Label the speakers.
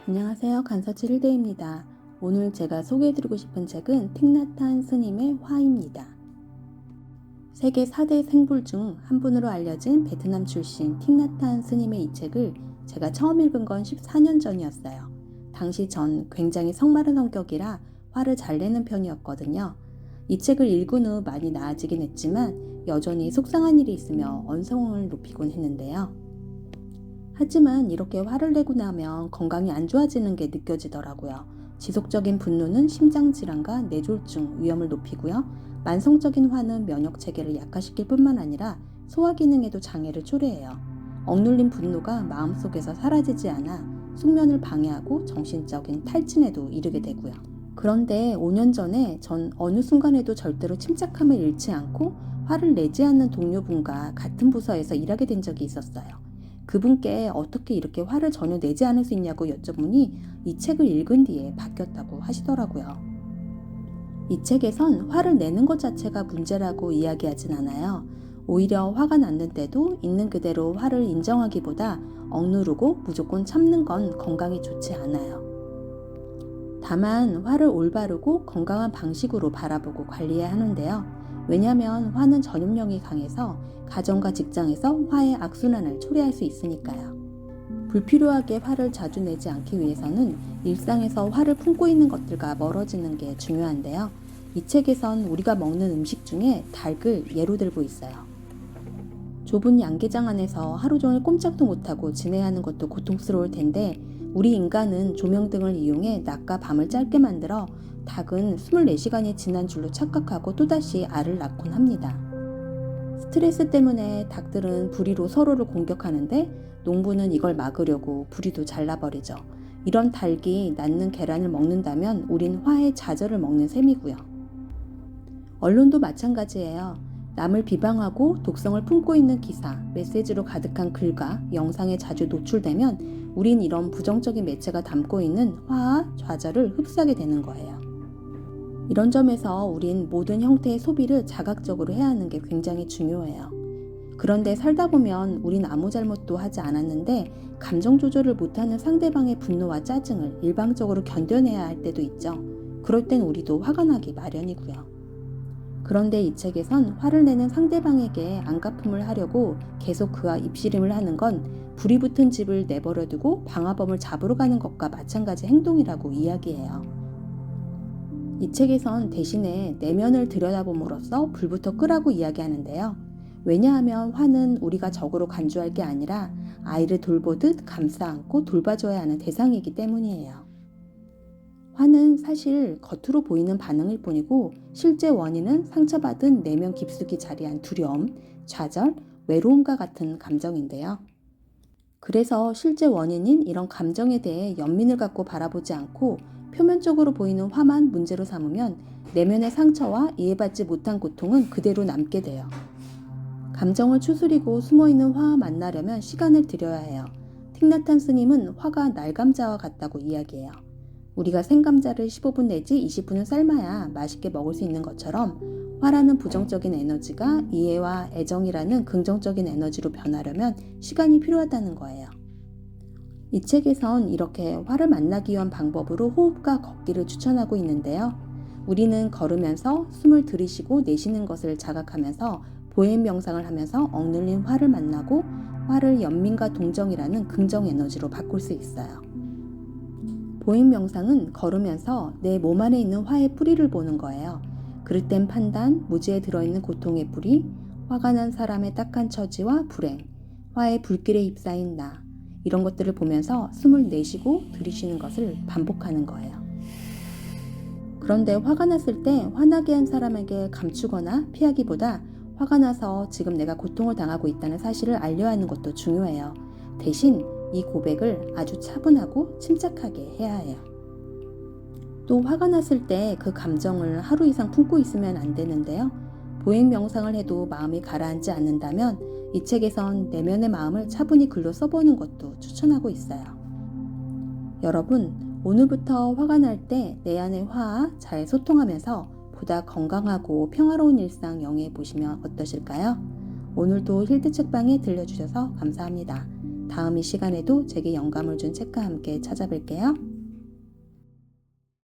Speaker 1: 안녕하세요. 간서치 힐데입니다. 오늘 제가 소개해드리고 싶은 책은 틱나탄 스님의 화입니다. 세계 4대 생불 중 한 분으로 알려진 베트남 출신 틱나탄 스님의 이 책을 제가 처음 읽은 건 14년 전이었어요. 당시 전 굉장히 성마른 성격이라 화를 잘 내는 편이었거든요. 이 책을 읽은 후 많이 나아지긴 했지만 여전히 속상한 일이 있으며 언성을 높이곤 했는데요. 하지만 이렇게 화를 내고 나면 건강이 안 좋아지는 게 느껴지더라고요. 지속적인 분노는 심장질환과 뇌졸중 위험을 높이고요. 만성적인 화는 면역 체계를 약화시킬 뿐만 아니라 소화 기능에도 장애를 초래해요. 억눌린 분노가 마음속에서 사라지지 않아 숙면을 방해하고 정신적인 탈진에도 이르게 되고요. 그런데 5년 전에 전 어느 순간에도 절대로 침착함을 잃지 않고 화를 내지 않는 동료분과 같은 부서에서 일하게 된 적이 있었어요. 그분께 어떻게 이렇게 화를 전혀 내지 않을 수 있냐고 여쭤보니 이 책을 읽은 뒤에 바뀌었다고 하시더라고요. 이 책에선 화를 내는 것 자체가 문제라고 이야기하진 않아요. 오히려 화가 났는 때도 있는 그대로 화를 인정하기보다 억누르고 무조건 참는 건 건강에 좋지 않아요. 다만 화를 올바르고 건강한 방식으로 바라보고 관리해야 하는데요. 왜냐하면 화는 전염력이 강해서 가정과 직장에서 화의 악순환을 초래할 수 있으니까요. 불필요하게 화를 자주 내지 않기 위해서는 일상에서 화를 품고 있는 것들과 멀어지는 게 중요한데요. 이 책에선 우리가 먹는 음식 중에 닭을 예로 들고 있어요. 좁은 양계장 안에서 하루 종일 꼼짝도 못하고 지내야 하는 것도 고통스러울 텐데 우리 인간은 조명등을 이용해 낮과 밤을 짧게 만들어 닭은 24시간이 지난 줄로 착각하고 또다시 알을 낳곤 합니다. 스트레스 때문에 닭들은 부리로 서로를 공격하는데 농부는 이걸 막으려고 부리도 잘라버리죠. 이런 닭이 낳는 계란을 먹는다면 우린 화의 좌절을 먹는 셈이고요. 언론도 마찬가지예요. 남을 비방하고 독성을 품고 있는 기사, 메시지로 가득한 글과 영상에 자주 노출되면 우린 이런 부정적인 매체가 담고 있는 화와 좌절을 흡수하게 되는 거예요. 이런 점에서 우린 모든 형태의 소비를 자각적으로 해야 하는 게 굉장히 중요해요. 그런데 살다 보면 우린 아무 잘못도 하지 않았는데 감정 조절을 못하는 상대방의 분노와 짜증을 일방적으로 견뎌내야 할 때도 있죠. 그럴 땐 우리도 화가 나기 마련이고요. 그런데 이 책에선 화를 내는 상대방에게 안갚음을 하려고 계속 그와 입씨름을 하는 건 불이 붙은 집을 내버려두고 방화범을 잡으러 가는 것과 마찬가지 행동이라고 이야기해요. 이 책에선 대신에 내면을 들여다봄으로써 불부터 끄라고 이야기하는데요. 왜냐하면 화는 우리가 적으로 간주할 게 아니라 아이를 돌보듯 감싸 안고 돌봐줘야 하는 대상이기 때문이에요. 화는 사실 겉으로 보이는 반응일 뿐이고 실제 원인은 상처받은 내면 깊숙이 자리한 두려움, 좌절, 외로움과 같은 감정인데요. 그래서 실제 원인인 이런 감정에 대해 연민을 갖고 바라보지 않고 표면적으로 보이는 화만 문제로 삼으면 내면의 상처와 이해받지 못한 고통은 그대로 남게 돼요. 감정을 추스리고 숨어있는 화와 만나려면 시간을 들여야 해요. 틱나탄 스님은 화가 날감자와 같다고 이야기해요. 우리가 생감자를 15분 내지 20분은 삶아야 맛있게 먹을 수 있는 것처럼 화라는 부정적인 에너지가 이해와 애정이라는 긍정적인 에너지로 변하려면 시간이 필요하다는 거예요. 이 책에선 이렇게 화를 만나기 위한 방법으로 호흡과 걷기를 추천하고 있는데요. 우리는 걸으면서 숨을 들이쉬고 내쉬는 것을 자각하면서 보행 명상을 하면서 억눌린 화를 만나고 화를 연민과 동정이라는 긍정 에너지로 바꿀 수 있어요. 보행 명상은 걸으면서 내 몸 안에 있는 화의 뿌리를 보는 거예요. 그릇된 판단, 무지에 들어있는 고통의 뿌리, 화가 난 사람의 딱한 처지와 불행, 화의 불길에 휩싸인 나, 이런 것들을 보면서 숨을 내쉬고 들이쉬는 것을 반복하는 거예요. 그런데 화가 났을 때 화나게 한 사람에게 감추거나 피하기보다 화가 나서 지금 내가 고통을 당하고 있다는 사실을 알려야 하는 것도 중요해요. 대신 이 고백을 아주 차분하고 침착하게 해야 해요. 또 화가 났을 때 그 감정을 하루 이상 품고 있으면 안 되는데요. 보행 명상을 해도 마음이 가라앉지 않는다면 이 책에선 내면의 마음을 차분히 글로 써보는 것도 추천하고 있어요. 여러분, 오늘부터 화가 날 때 내 안의 화와 잘 소통하면서 보다 건강하고 평화로운 일상 영위해 보시면 어떠실까요? 오늘도 힐드 책방에 들려주셔서 감사합니다. 다음 이 시간에도 제게 영감을 준 책과 함께 찾아뵐게요.